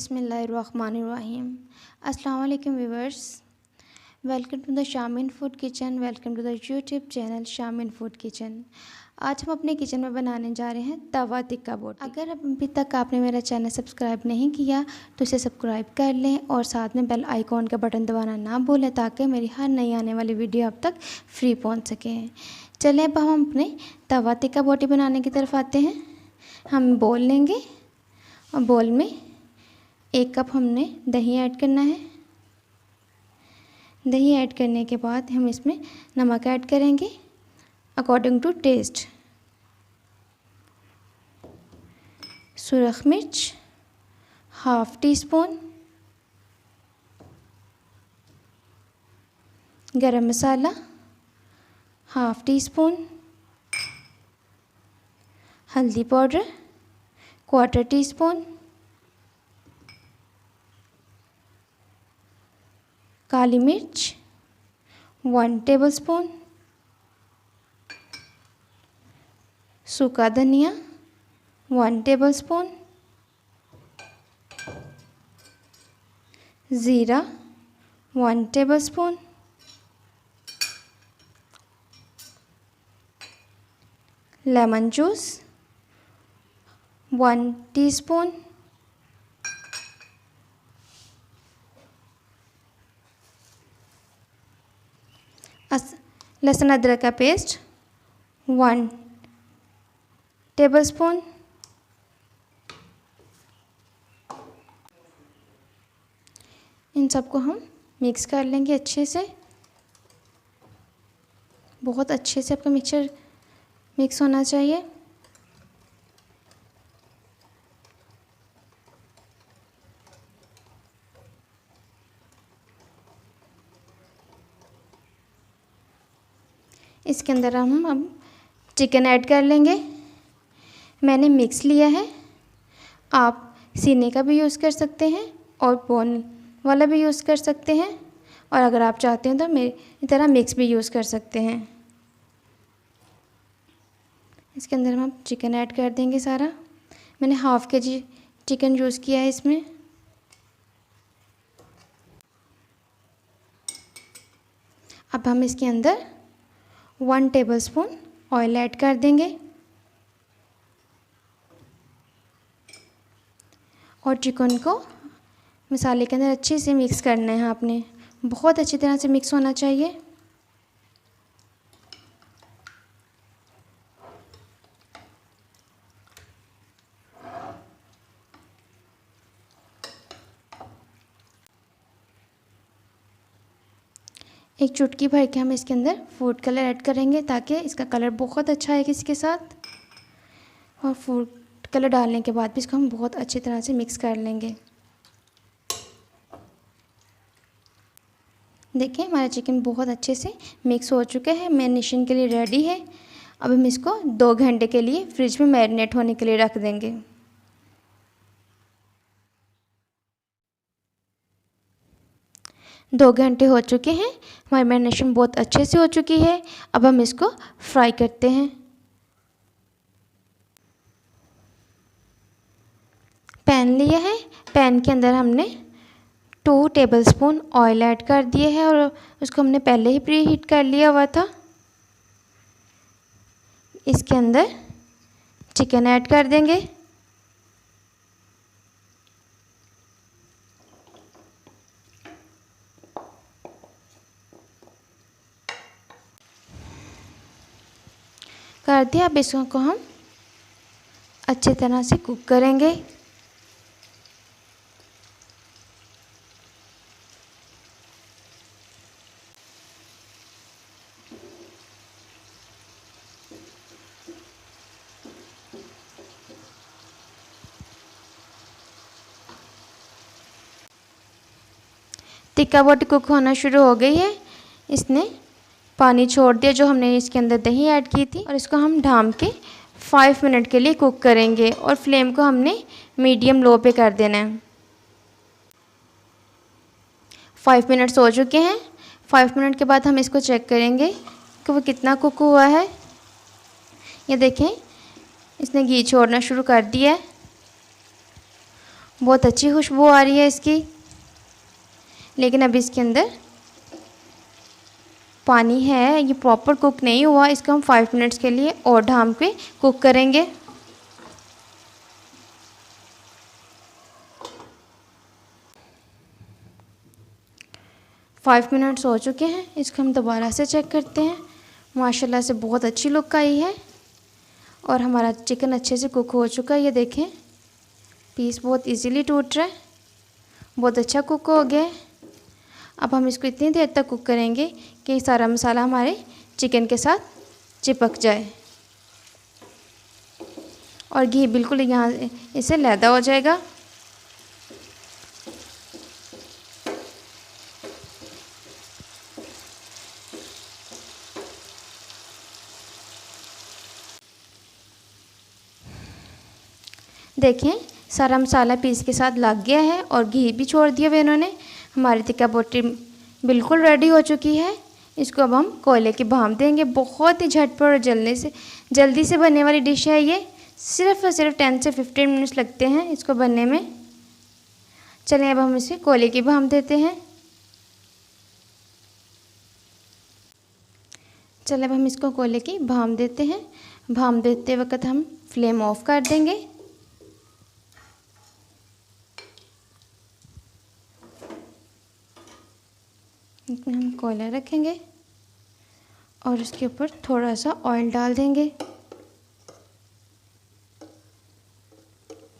बिस्मिल्लाहिर्रहमानिर्रहीम। अस्सलाम वालेकुम viewers, welcome to the Shamin food kitchen. Welcome to the YouTube channel Shamin food kitchen. आज हम अपने किचन में बनाने जा रहे हैं तवा टिक्का बोटी। अगर अभी तक आपने मेरा चैनल सब्सक्राइब नहीं किया तो इसे सब्सक्राइब कर लें और साथ में बेल आइकॉन का बटन दबाना ना भूलें ताकि मेरी हर नई आने वाली वीडियो आप तक फ्री पहुँच सके। चलें अब हम अपने तवा टिक्का बोटी बनाने की तरफ आते हैं। हम बोल लेंगे और बोल में 1 कप हमने दही ऐड करना है। दही ऐड करने के बाद हम इसमें नमक ऐड करेंगे अकॉर्डिंग टू टेस्ट। सुरख मिर्च ½ टीस्पून, गरम मसाला ½ टीस्पून, हल्दी पाउडर ¼ टीस्पून, काली मिर्च 1 टेबलस्पून, सूखा धनिया 1 टेबलस्पून, ज़ीरा 1 टेबलस्पून, लेमन जूस 1 टीस्पून, लहसुन अदरक का पेस्ट 1 टेबलस्पून, इन सबको हम मिक्स कर लेंगे अच्छे से। बहुत अच्छे से आपका मिक्सचर मिक्स होना चाहिए। इसके अंदर हम अब चिकन ऐड कर लेंगे। मैंने मिक्स लिया है, आप सीने का भी यूज़ कर सकते हैं और बोन वाला भी यूज़ कर सकते हैं, और अगर आप चाहते हैं तो मेरी तरह मिक्स भी यूज़ कर सकते हैं। इसके अंदर हम चिकन ऐड कर देंगे सारा। मैंने ½ kg चिकन यूज़ किया है इसमें। अब हम इसके अंदर 1 टेबलस्पून ऑयल ऐड कर देंगे और चिकन को मसाले के अंदर अच्छे से मिक्स करना है आपने। बहुत अच्छी तरह से मिक्स होना चाहिए। एक चुटकी भर के हम इसके अंदर फूड कलर ऐड करेंगे ताकि इसका कलर बहुत अच्छा आएगा इसके साथ। और फूड कलर डालने के बाद भी इसको हम बहुत अच्छी तरह से मिक्स कर लेंगे। देखिए हमारा चिकन बहुत अच्छे से मिक्स हो चुका है, मैरिनेशन के लिए रेडी है। अब हम इसको 2 घंटे के लिए फ्रिज में मैरिनेट होने के लिए रख देंगे। दो घंटे हो चुके हैं, हमारी मैरिनेशन बहुत अच्छे से हो चुकी है। अब हम इसको फ्राई करते हैं। पैन लिया है, पैन के अंदर हमने 2 टेबलस्पून ऑयल ऐड कर दिए है और उसको हमने पहले ही प्री हीट कर लिया हुआ था। इसके अंदर चिकन ऐड कर देंगे। कर दिया। अब इसको हम अच्छी तरह से कुक करेंगे। टिक्का बोटी कुक होना शुरू हो गई है। इसने पानी छोड़ दिया जो हमने इसके अंदर दही ऐड की थी, और इसको हम ढाम के 5 मिनट के लिए कुक करेंगे और फ्लेम को हमने मीडियम लो पे कर देना है। 5 मिनट्स हो चुके हैं। 5 मिनट के बाद हम इसको चेक करेंगे कि वो कितना कुक हुआ है। ये देखें इसने घी छोड़ना शुरू कर दिया है बहुत अच्छी खुशबू आ रही है इसकी। लेकिन अब इसके अंदर पानी है, ये प्रॉपर कुक नहीं हुआ। इसको हम 5 मिनट्स के लिए और ढाम पे कुक करेंगे। 5 मिनट्स हो चुके हैं। इसको हम दोबारा से चेक करते हैं। माशाल्लाह से बहुत अच्छी लुक आई है और हमारा चिकन अच्छे से कुक हो चुका है। ये देखें, पीस बहुत इजीली टूट रहा है, बहुत अच्छा कुक हो गया है। अब हम इसको इतनी देर तक कुक करेंगे कि सारा मसाला हमारे चिकन के साथ चिपक जाए और घी बिल्कुल यहाँ इससे लैदा हो जाएगा। देखें, सारा मसाला पीस के साथ लग गया है और घी भी छोड़ दिया हुआ इन्होंने। हमारी टिक्का बोटी बिल्कुल रेडी हो चुकी है। इसको अब हम कोयले की भाप देंगे। बहुत ही झटपट और जल्दी से बनने वाली डिश है ये। सिर्फ और सिर्फ 10 से 15 मिनट्स लगते हैं इसको बनने में। चलें अब हम इसे कोयले की भाप देते हैं। चलें अब हम इसको कोयले की भाप देते हैं। भाप देते वक्त हम फ्लेम ऑफ कर देंगे। इसमें हम कोयला रखेंगे और उसके ऊपर थोड़ा सा ऑयल डाल देंगे।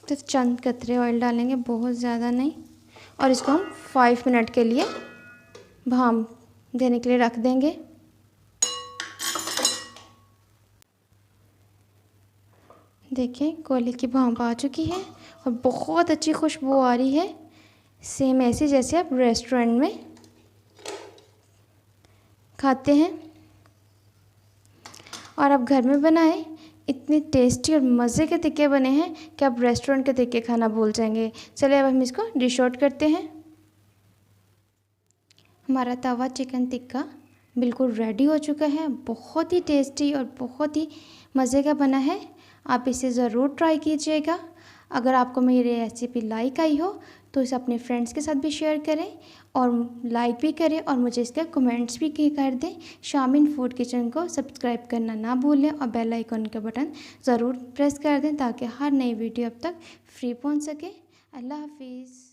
तो चंद कतरे ऑयल डालेंगे, बहुत ज़्यादा नहीं। और इसको हम 5 मिनट के लिए भाप देने के लिए रख देंगे। देखें, कोयले की भाप आ चुकी है और बहुत अच्छी खुशबू आ रही है, सेम ऐसी जैसे आप रेस्टोरेंट में खाते हैं। और आप घर में बनाएं, इतने टेस्टी और मज़े के टिक्के बने हैं कि आप रेस्टोरेंट के टिक्के खाना भूल जाएंगे। चलिए अब हम इसको डिश आउट करते हैं। हमारा तवा चिकन टिक्का बिल्कुल रेडी हो चुका है। बहुत ही टेस्टी और बहुत ही मज़े का बना है। आप इसे ज़रूर ट्राई कीजिएगा। अगर आपको मेरी रेसिपी लाइक आई हो तो इसे अपने फ्रेंड्स के साथ भी शेयर करें और लाइक भी करें और मुझे इसके कमेंट्स भी कर दें। शामिन फूड किचन को सब्सक्राइब करना ना भूलें और बेल आइकन का बटन ज़रूर प्रेस कर दें ताकि हर नई वीडियो अब तक फ्री पहुंच सके। अल्लाह हाफिज़।